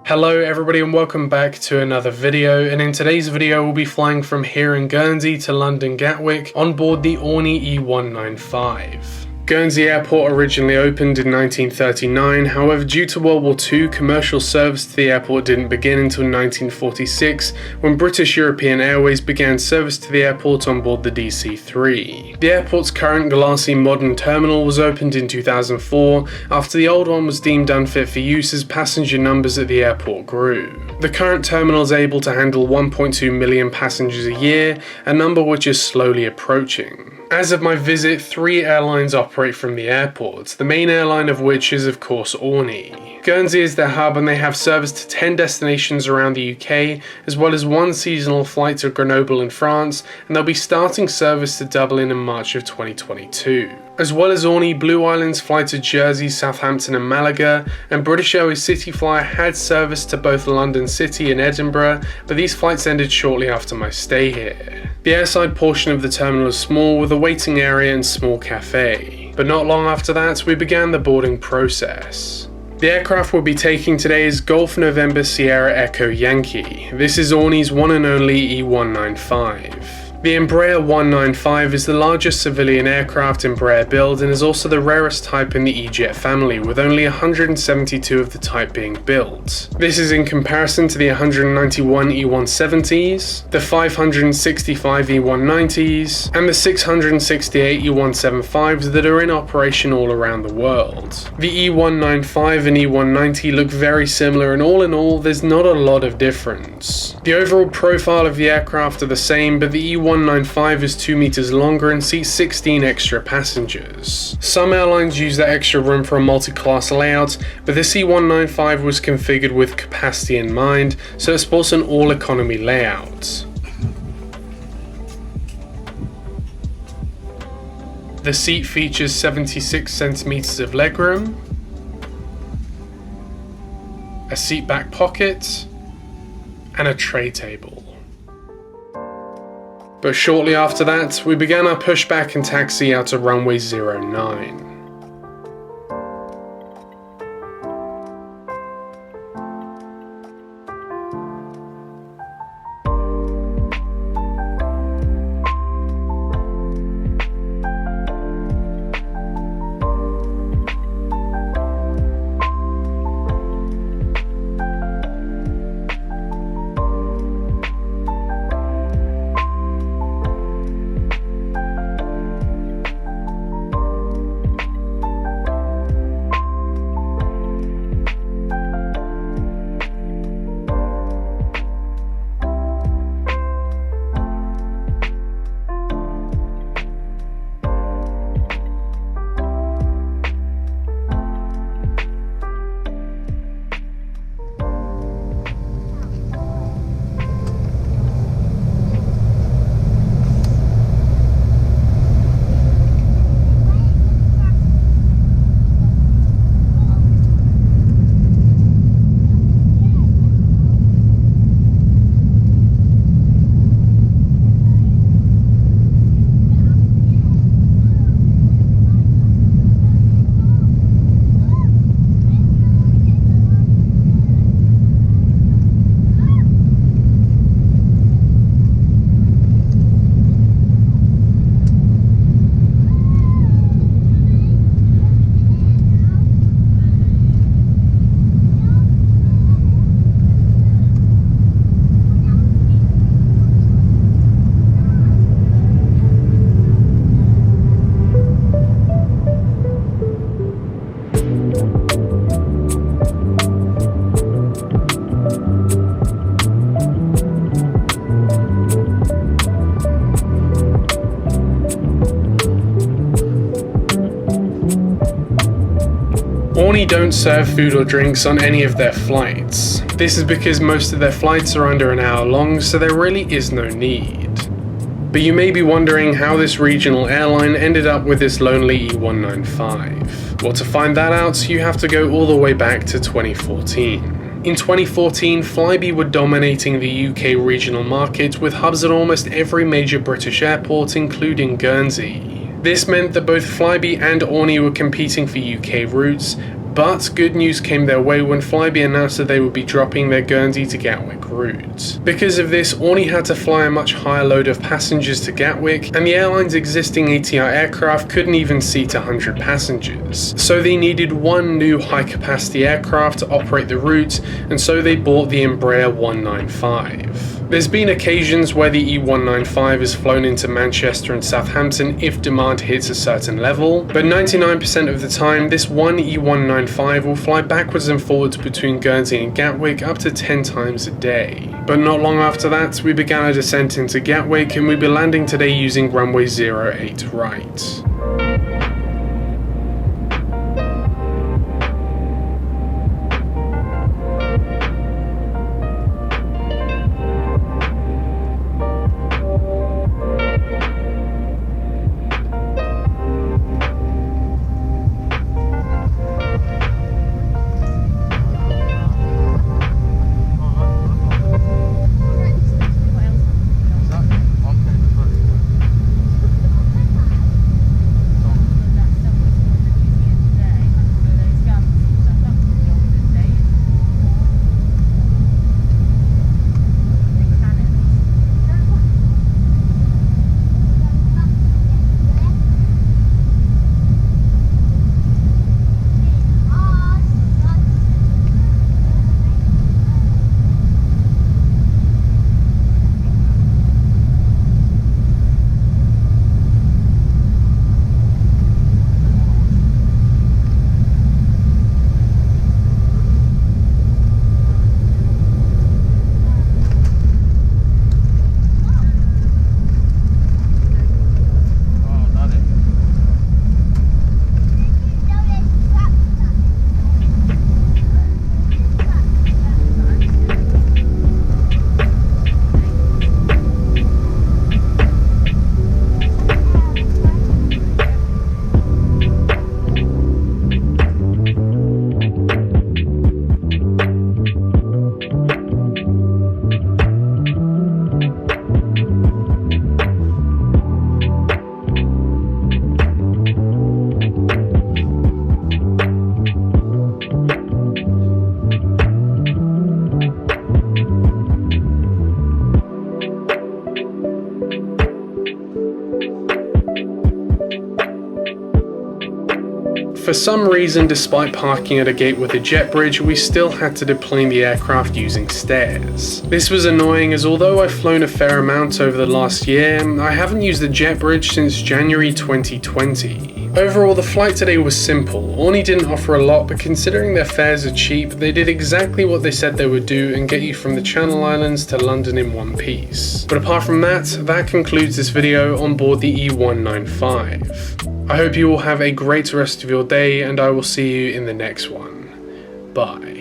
Hello everybody and welcome back to another video, and in today's video we'll be flying from here in Guernsey to London Gatwick on board the Aurigny E195. Guernsey Airport originally opened in 1939, however due to World War II, commercial service to the airport didn't begin until 1946 when British European Airways began service to the airport on board the DC-3. The airport's current glassy modern terminal was opened in 2004 after the old one was deemed unfit for use as passenger numbers at the airport grew. The current terminal is able to handle 1.2 million passengers a year, a number which is slowly approaching. As of my visit, 3 airlines operate from the airport, the main airline of which is of course Aurigny. Guernsey is their hub and they have service to 10 destinations around the UK, as well as 1 seasonal flight to Grenoble in France, and they'll be starting service to Dublin in March of 2022. As well as Aurigny, Blue Islands fly to Jersey, Southampton and Malaga, and British Airways City Flyer had service to both London City and Edinburgh, but these flights ended shortly after my stay here. The airside portion of the terminal is small with a waiting area and small cafe, but not long after that we began the boarding process. The aircraft we'll be taking today is Golf November Sierra Echo Yankee. This is Aurigny's one and only E195. The Embraer 195 is the largest civilian aircraft Embraer build and is also the rarest type in the E-Jet family, with only 172 of the type being built. This is in comparison to the 191 E170s, the 565 E190s, and the 668 E175s that are in operation all around the world. The E195 and E190 look very similar, and all in all there's not a lot of difference. The overall profile of the aircraft are the same, but the E195 is 2 meters longer and seats 16 extra passengers. Some airlines use that extra room for a multi-class layout, but this E195 was configured with capacity in mind, so it sports an all-economy layout. The seat features 76 centimeters of legroom, a seat back pocket, and a tray table. But shortly after that, we began our pushback and taxi out to runway 09. Aurigny don't serve food or drinks on any of their flights. This is because most of their flights are under an hour long, so there really is no need. But you may be wondering how this regional airline ended up with this lonely E195. Well, to find that out, you have to go all the way back to 2014. In 2014, Flybe were dominating the UK regional market with hubs at almost every major British airport, including Guernsey. This meant that both Flybe and Aurigny were competing for UK routes, But good news came their way when Flybe announced that they would be dropping their Guernsey to Gatwick route. Because of this, Aurigny had to fly a much higher load of passengers to Gatwick, and the airline's existing ATR aircraft couldn't even seat 100 passengers. So they needed one new high-capacity aircraft to operate the route, and so they bought the Embraer 195. There's been occasions where the E195 is flown into Manchester and Southampton if demand hits a certain level, but 99% of the time this one E195 will fly backwards and forwards between Guernsey and Gatwick up to 10 times a day. But not long after that, we began a descent into Gatwick and we'll be landing today using runway 08 right. For some reason, despite parking at a gate with a jet bridge, we still had to deplane the aircraft using stairs. This was annoying as although I've flown a fair amount over the last year, I haven't used the jet bridge since January 2020. Overall, the flight today was simple. Aurigny didn't offer a lot, but considering their fares are cheap, they did exactly what they said they would do and get you from the Channel Islands to London in one piece. But apart from that, that concludes this video on board the E195. I hope you all have a great rest of your day, and I will see you in the next one. Bye.